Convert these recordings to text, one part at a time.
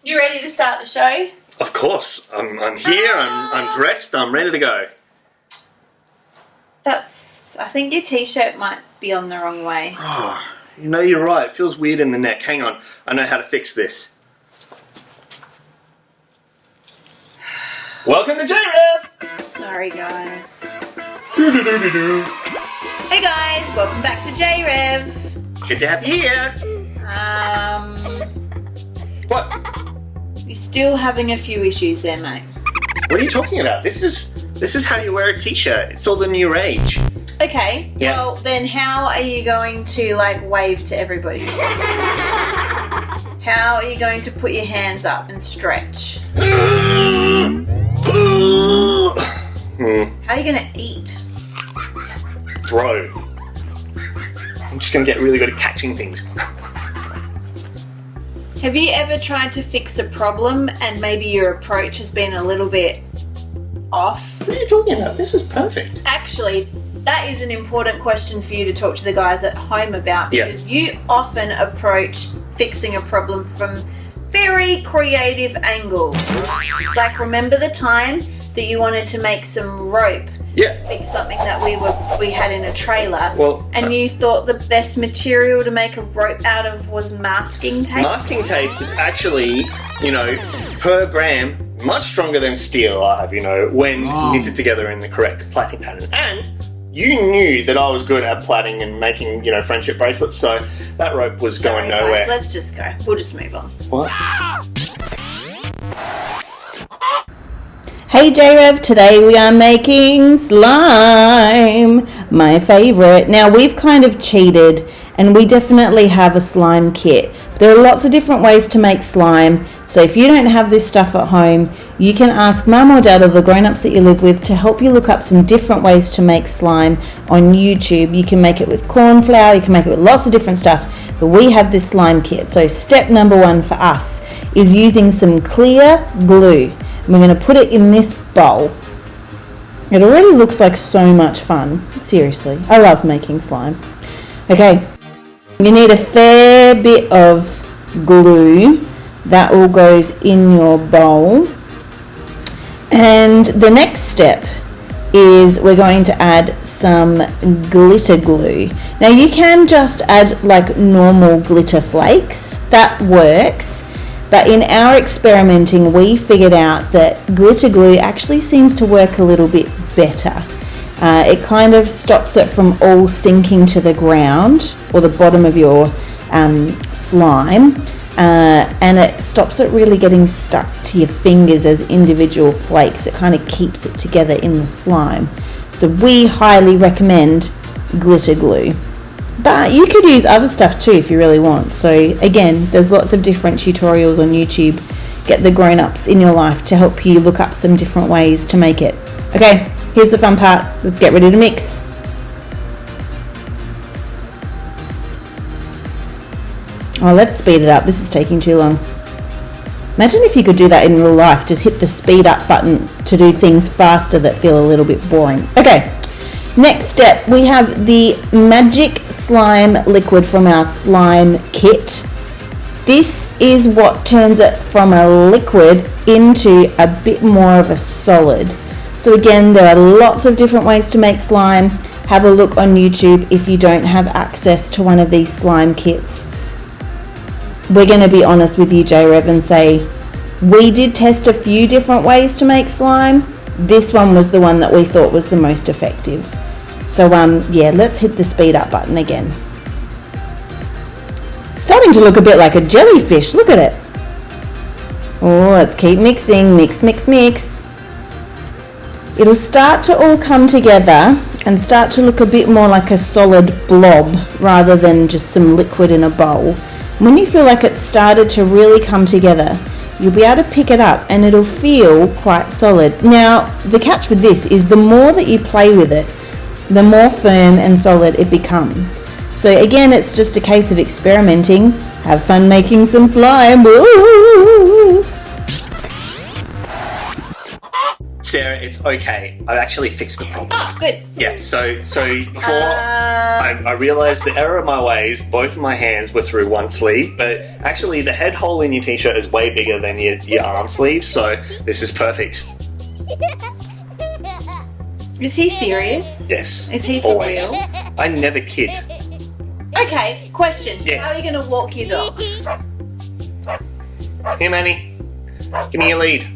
You ready to start the show? Of course. I'm here, I'm dressed, I'm ready to go. I think your t-shirt might be on the wrong way. Oh, you know, you're right. It feels weird in the neck. Hang on. I know how to fix this. Welcome to JRev! Sorry, guys. Do-do-do-do-do. Hey, guys. Welcome back to JRev. Good to have you here. What? You're still having a few issues there, mate. What are you talking about? This is how you wear a t-shirt. It's all the new rage. Okay. Yeah. Well, then how are you going to, wave to everybody? How are you going to put your hands up and stretch? How are you going to eat? Throw. I'm just going to get really good at catching things. Have you ever tried to fix a problem and maybe your approach has been a little bit off? What are you talking about? This is perfect. Actually, that is an important question for you to talk to the guys at home about, because you often approach fixing a problem from very creative angles. Like, remember the time that you wanted to make some rope? Fix something that we had in a trailer. And you thought the best material to make a rope out of was masking tape? Masking tape is actually, per gram, much stronger than steel, when knitted together in the correct plaiting pattern. And you knew that I was good at plaiting and making, friendship bracelets, so that rope was going nowhere. Guys, let's just go. We'll just move on. What? Hey JRev, today we are making slime, my favourite. Now we've kind of cheated and we definitely have a slime kit. There are lots of different ways to make slime, so if you don't have this stuff at home, you can ask mum or dad or the grown-ups that you live with to help you look up some different ways to make slime on YouTube. You can make it with corn flour, you can make it with lots of different stuff, but we have this slime kit. So step number 1 for us is using some clear glue. We're going to put it in this bowl. It already looks like so much fun. Seriously, I love making slime. Okay, you need a fair bit of glue. That all goes in your bowl. And the next step is we're going to add some glitter glue. Now you can just add like normal glitter flakes. That works. But in our experimenting, we figured out that glitter glue actually seems to work a little bit better. It kind of stops it from all sinking to the ground or the bottom of your slime, and it stops it really getting stuck to your fingers as individual flakes. It kind of keeps it together in the slime. So we highly recommend glitter glue. But you could use other stuff too if you really want. So again, there's lots of different tutorials on YouTube. Get the grown-ups in your life to help you look up some different ways to make it. Okay, here's the fun part. Let's get ready to mix. Oh, let's speed it up. This is taking too long. Imagine if you could do that in real life. Just hit the speed up button to do things faster that feel a little bit boring. Okay. Next step, we have the magic slime liquid from our slime kit. This is what turns it from a liquid into a bit more of a solid. So again, there are lots of different ways to make slime. Have a look on YouTube if you don't have access to one of these slime kits. We're going to be honest with you, JRev, and say we did test a few different ways to make slime. This one was the one that we thought was the most effective. So let's hit the speed up button again. It's starting to look a bit like a jellyfish. Look at it. Oh, let's keep mixing. Mix, mix, mix. It'll start to all come together and start to look a bit more like a solid blob rather than just some liquid in a bowl. When you feel like it's started to really come together, you'll be able to pick it up and it'll feel quite solid. Now, the catch with this is the more that you play with it, the more firm and solid it becomes. So again, it's just a case of experimenting. Have fun making some slime. Woo! Sarah, it's okay. I actually fixed the problem. Oh, good. Yeah, so before I realised the error of my ways, both of my hands were through one sleeve, but actually the head hole in your t-shirt is way bigger than your arm sleeve, so this is perfect. Is he serious? Yes. Is he for always. real? I never kid. Okay, question. Yes. How are you going to walk your dog? Here, Manny. Give me your lead.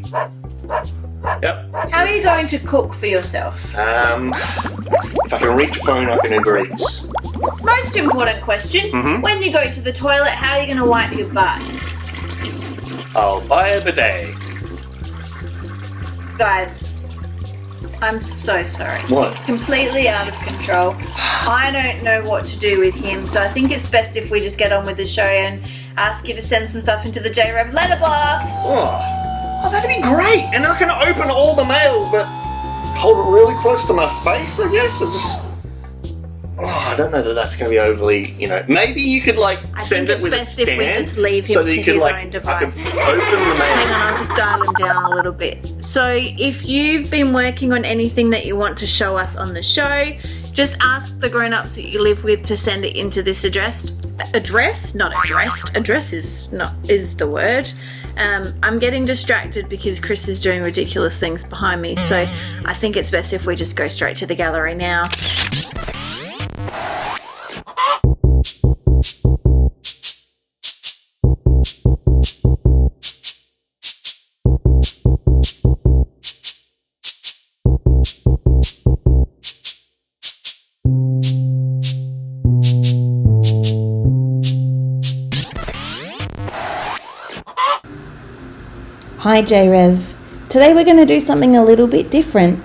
Yep. How are you going to cook for yourself? If I can reach a phone, I can Uber Eats. Most important question. Mhm. When you go to the toilet, how are you going to wipe your butt? I'll buy a bidet. Guys, I'm so sorry. What? He's completely out of control. I don't know what to do with him, so I think it's best if we just get on with the show and ask you to send some stuff into the JRev letterbox. Oh, that'd be great. And I can open all the mail, but hold it really close to my face, I guess. I don't know that that's going to be overly, maybe you could send it with a stand. I think it's best if we just leave him so to that you could, his own I could devices. open the mail. Hang on, I'll just dial him down a little bit. So if you've been working on anything that you want to show us on the show, just ask the grown-ups that you live with to send it into this address, not addressed. Address is the word. I'm getting distracted because Chris is doing ridiculous things behind me, so I think it's best if we just go straight to the gallery now. Hi JRev. Today we're going to do something a little bit different.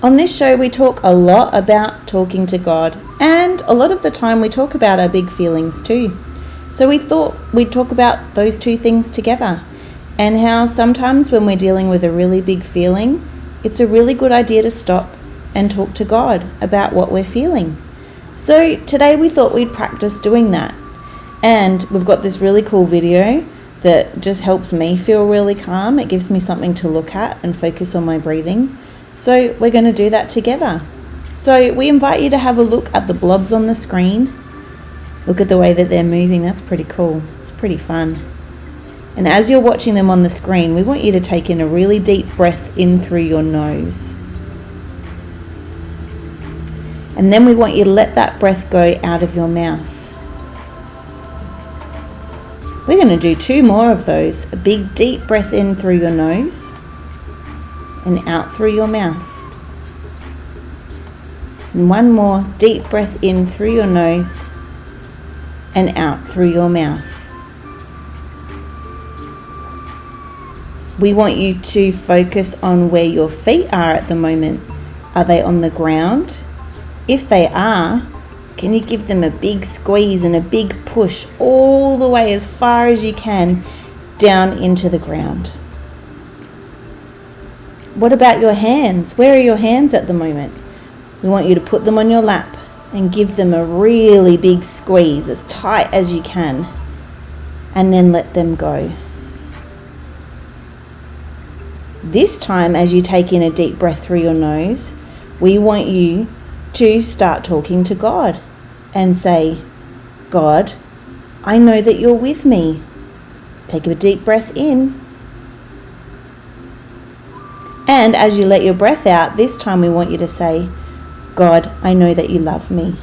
On this show we talk a lot about talking to God, and a lot of the time we talk about our big feelings too. So we thought we'd talk about those two things together, and how sometimes when we're dealing with a really big feeling, it's a really good idea to stop and talk to God about what we're feeling. So today we thought we'd practice doing that, and we've got this really cool video that just helps me feel really calm. It gives me something to look at and focus on my breathing. So we're going to do that together. So we invite you to have a look at the blobs on the screen. Look at the way that they're moving. That's pretty cool. It's pretty fun. And as you're watching them on the screen, we want you to take in a really deep breath in through your nose. And then we want you to let that breath go out of your mouth. We're going to do 2 more of those. A big deep breath in through your nose and out through your mouth. And 1 more deep breath in through your nose and out through your mouth. We want you to focus on where your feet are at the moment. Are they on the ground? If they are, can you give them a big squeeze and a big push all the way as far as you can down into the ground? What about your hands? Where are your hands at the moment? We want you to put them on your lap and give them a really big squeeze as tight as you can, and then let them go. This time, as you take in a deep breath through your nose, we want you to start talking to God and say, God, I know that you're with me. Take a deep breath in. And as you let your breath out, this time we want you to say, God, I know that you love me.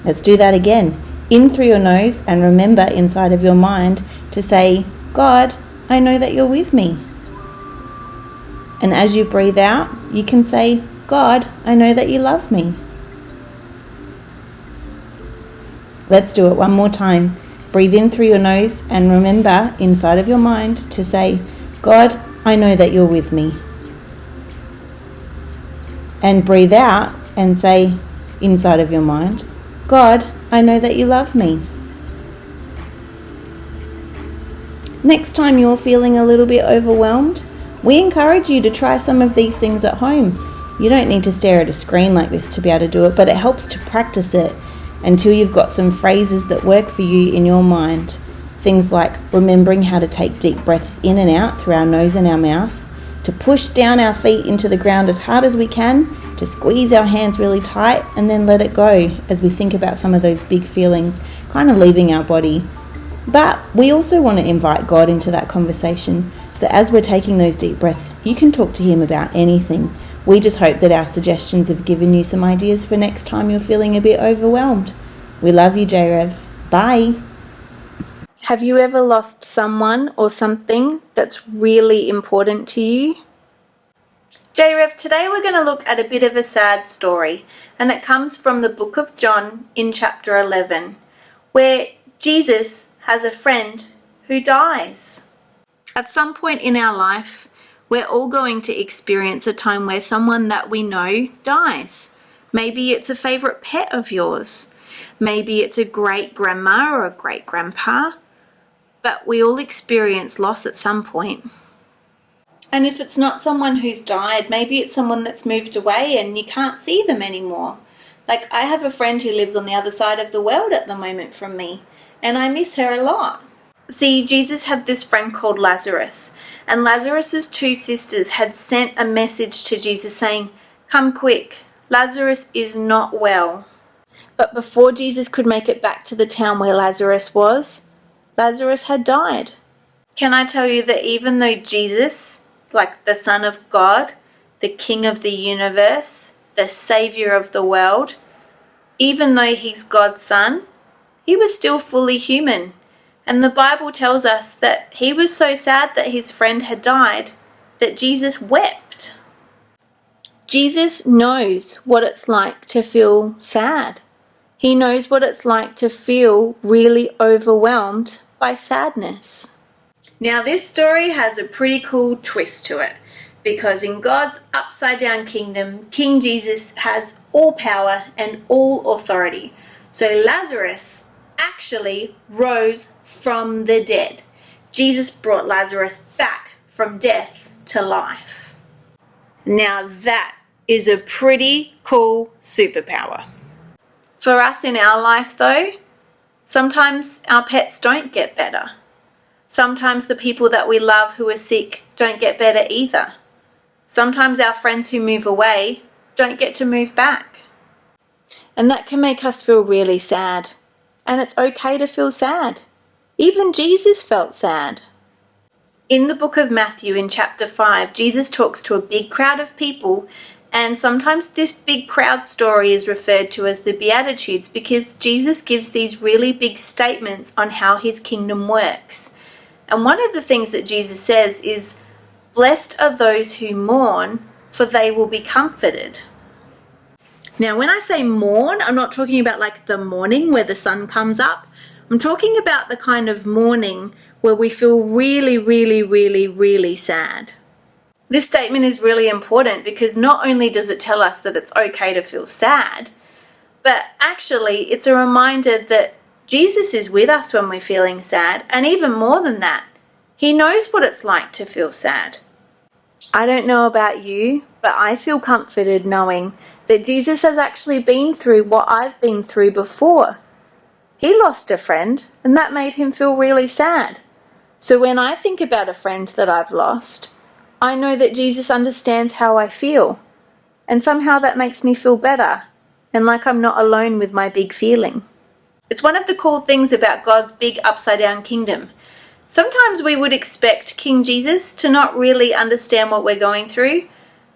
Let's do that again. In through your nose, and remember inside of your mind to say, God, I know that you're with me. And as you breathe out, you can say, God, I know that you love me. Let's do it one more time. Breathe in through your nose and remember inside of your mind to say, God, I know that you're with me. And breathe out and say inside of your mind, God, I know that you love me. Next time you're feeling a little bit overwhelmed, we encourage you to try some of these things at home. You don't need to stare at a screen like this to be able to do it, but it helps to practice it until you've got some phrases that work for you in your mind. Things like remembering how to take deep breaths in and out through our nose and our mouth, to push down our feet into the ground as hard as we can, to squeeze our hands really tight and then let it go as we think about some of those big feelings kind of leaving our body. But we also want to invite God into that conversation. So as we're taking those deep breaths, you can talk to him about anything. We just hope that our suggestions have given you some ideas for next time you're feeling a bit overwhelmed. We love you, JRev. Bye. Have you ever lost someone or something that's really important to you? JRev, today we're going to look at a bit of a sad story, and it comes from the book of John in chapter 11, where Jesus has a friend who dies. At some point in our life, we're all going to experience a time where someone that we know dies. Maybe it's a favourite pet of yours. Maybe it's a great-grandma or a great-grandpa. But we all experience loss at some point. And if it's not someone who's died, maybe it's someone that's moved away and you can't see them anymore. Like, I have a friend who lives on the other side of the world at the moment from me, and I miss her a lot. See, Jesus had this friend called Lazarus, and Lazarus's two sisters had sent a message to Jesus saying, "Come quick, Lazarus is not well." But before Jesus could make it back to the town where Lazarus was, Lazarus had died. Can I tell you that even though Jesus, like the Son of God, the King of the universe, the Saviour of the world, even though he's God's Son, he was still fully human. And the Bible tells us that he was so sad that his friend had died that Jesus wept. Jesus knows what it's like to feel sad. He knows what it's like to feel really overwhelmed by sadness. Now, this story has a pretty cool twist to it, because in God's upside down kingdom, King Jesus has all power and all authority. So Lazarus actually rose from the dead. Jesus brought Lazarus back from death to life. Now that is a pretty cool superpower. For us in our life though, sometimes our pets don't get better. Sometimes the people that we love who are sick don't get better either. Sometimes our friends who move away don't get to move back. And that can make us feel really sad. And it's okay to feel sad. Even Jesus felt sad. In the book of Matthew in chapter 5, Jesus talks to a big crowd of people, and sometimes this big crowd story is referred to as the Beatitudes because Jesus gives these really big statements on how his kingdom works. And one of the things that Jesus says is, "Blessed are those who mourn, for they will be comforted." Now, when I say mourn, I'm not talking about like the morning where the sun comes up. I'm talking about the kind of mourning where we feel really, really, really, really sad. This statement is really important because not only does it tell us that it's okay to feel sad, but actually it's a reminder that Jesus is with us when we're feeling sad, and even more than that, he knows what it's like to feel sad. I don't know about you, but I feel comforted knowing that Jesus has actually been through what I've been through before. He lost a friend, and that made him feel really sad. So when I think about a friend that I've lost, I know that Jesus understands how I feel, and somehow that makes me feel better, and like I'm not alone with my big feeling. It's one of the cool things about God's big upside-down kingdom. Sometimes we would expect King Jesus to not really understand what we're going through,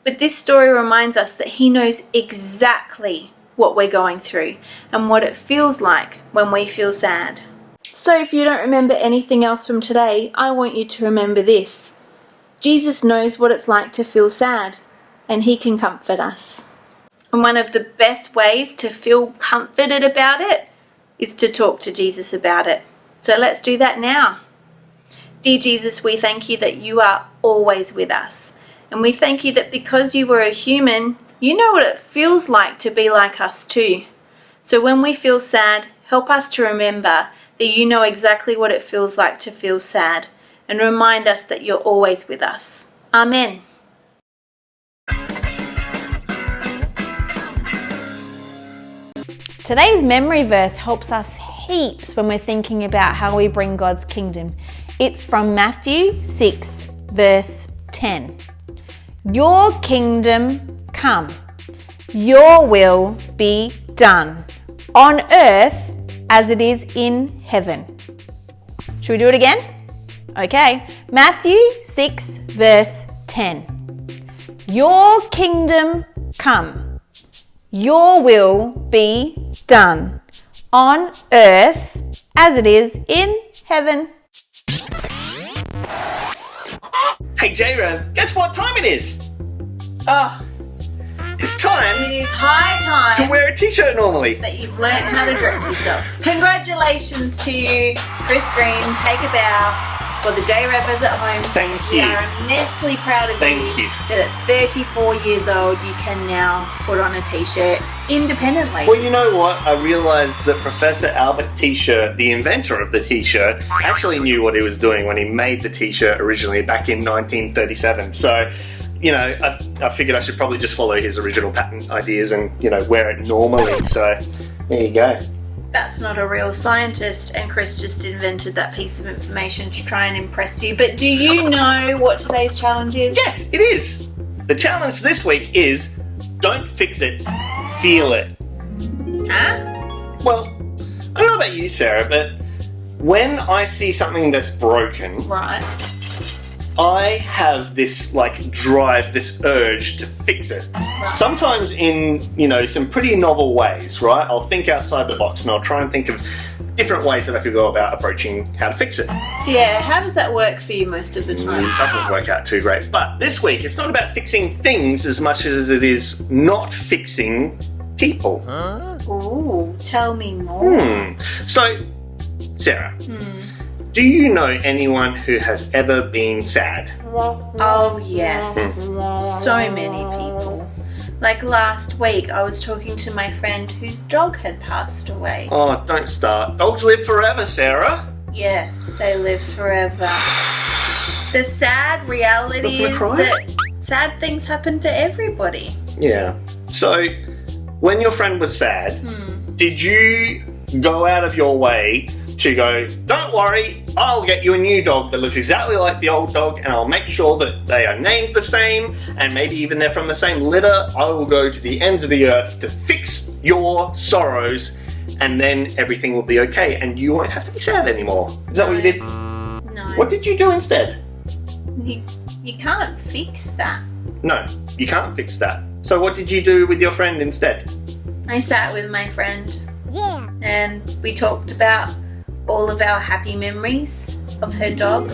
but this story reminds us that he knows exactly what we're going through and what it feels like when we feel sad. So if you don't remember anything else from today, I want you to remember this. Jesus knows what it's like to feel sad, and he can comfort us. And one of the best ways to feel comforted about it is to talk to Jesus about it. So let's do that now. Dear Jesus, we thank you that you are always with us. And we thank you that because you were a human, you know what it feels like to be like us too. So when we feel sad, help us to remember that you know exactly what it feels like to feel sad, and remind us that you're always with us. Amen. Today's memory verse helps us heaps when we're thinking about how we bring God's kingdom. It's from Matthew 6, verse 10. Your kingdom come. Your will be done on earth as it is in heaven. Should we do it again? Okay. Matthew 6, verse 10. Your kingdom come. Your will be done on earth as it is in heaven. Hey JRev, guess what time it is? Oh, It's time it is high time to wear a t-shirt normally. that you've learned how to dress yourself. Congratulations to you, Chris Green. Take a bow for the JRevers at home. Thank We you. are immensely proud of Thank you you. that at 34 years old you can now put on a t-shirt independently. Well, you know what? I realised that Professor Albert T-shirt, the inventor of the t-shirt, actually knew what he was doing when he made the t-shirt originally back in 1937. So, you know, I figured I should probably just follow his original patent ideas and, you know, wear it normally. So, there you go. That's not a real scientist, and Chris just invented that piece of information to try and impress you. But do you know what today's challenge is? Yes, it is. The challenge this week is don't fix it, feel it. Huh? Well, I don't know about you, Sarah, but when I see something that's broken, Right. I have this drive, this urge to fix it. Sometimes in, you know, some pretty novel ways, right? I'll think outside the box and I'll try and think of different ways that I could go about approaching how to fix it. Yeah, how does that work for you most of the time? It doesn't work out too great. But this week, it's not about fixing things as much as it is not fixing people. Ooh, tell me more. So, Sarah, do you know anyone who has ever been sad? Oh, yes. So many people. Like last week, I was talking to my friend whose dog had passed away. Oh, don't start. Dogs live forever, Sarah. Yes, they live forever. The sad reality Not gonna is cry? that sad things happen to everybody. Yeah. So, when your friend was sad, did you go out of your way to go, don't worry, I'll get you a new dog that looks exactly like the old dog and I'll make sure that they are named the same and maybe even they're from the same litter. I will go to the ends of the earth to fix your sorrows and then everything will be okay and you won't have to be sad anymore. Is that what you did? No. What did you do instead? You can't fix that. No, you can't fix that. So what did you do with your friend instead? I sat with my friend. Yeah. And we talked about all of our happy memories of her dog.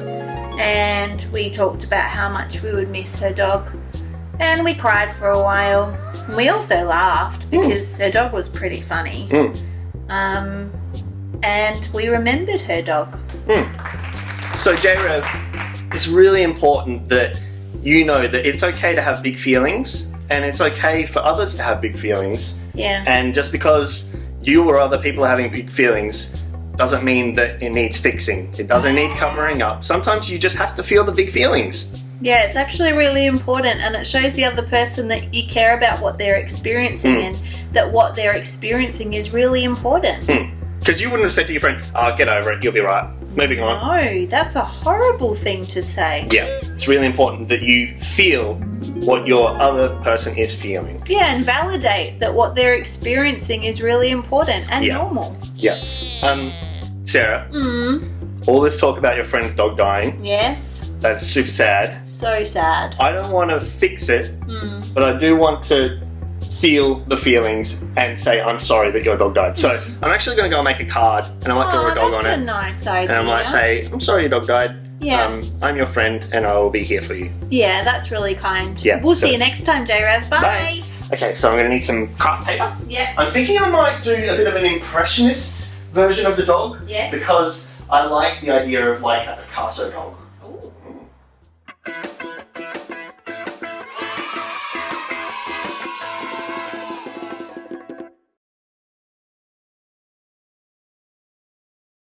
And we talked about how much we would miss her dog. And we cried for a while. And we also laughed because her dog was pretty funny. And we remembered her dog. So JRev, it's really important that you know that it's okay to have big feelings and it's okay for others to have big feelings. Yeah. And just because you or other people are having big feelings doesn't mean that it needs fixing. It doesn't need covering up. Sometimes you just have to feel the big feelings. Yeah, it's actually really important, and it shows the other person that you care about what they're experiencing and that what they're experiencing is really important. Because you wouldn't have said to your friend, oh, get over it, you'll be right. Moving on. No, that's a horrible thing to say. Yeah, it's really important that you feel what your other person is feeling. Yeah, and validate that what they're experiencing is really important and normal. Yeah. Sarah, all this talk about your friend's dog dying, Yes, that's super sad. so sad. I don't want to fix it, but I do want to feel the feelings and say I'm sorry that your dog died. So I'm actually going to go and make a card and I might draw a dog on that's it. a nice idea. And I might say, I'm sorry your dog died. Yeah. I'm your friend and I will be here for you. Yeah, that's really kind. Yeah, We'll so- see you next time, JRev. Bye. Okay, so I'm going to need some craft paper. Yeah. I'm thinking I might do a bit of an impressionist version of the dog. Yes. Because I like the idea of like a Picasso dog.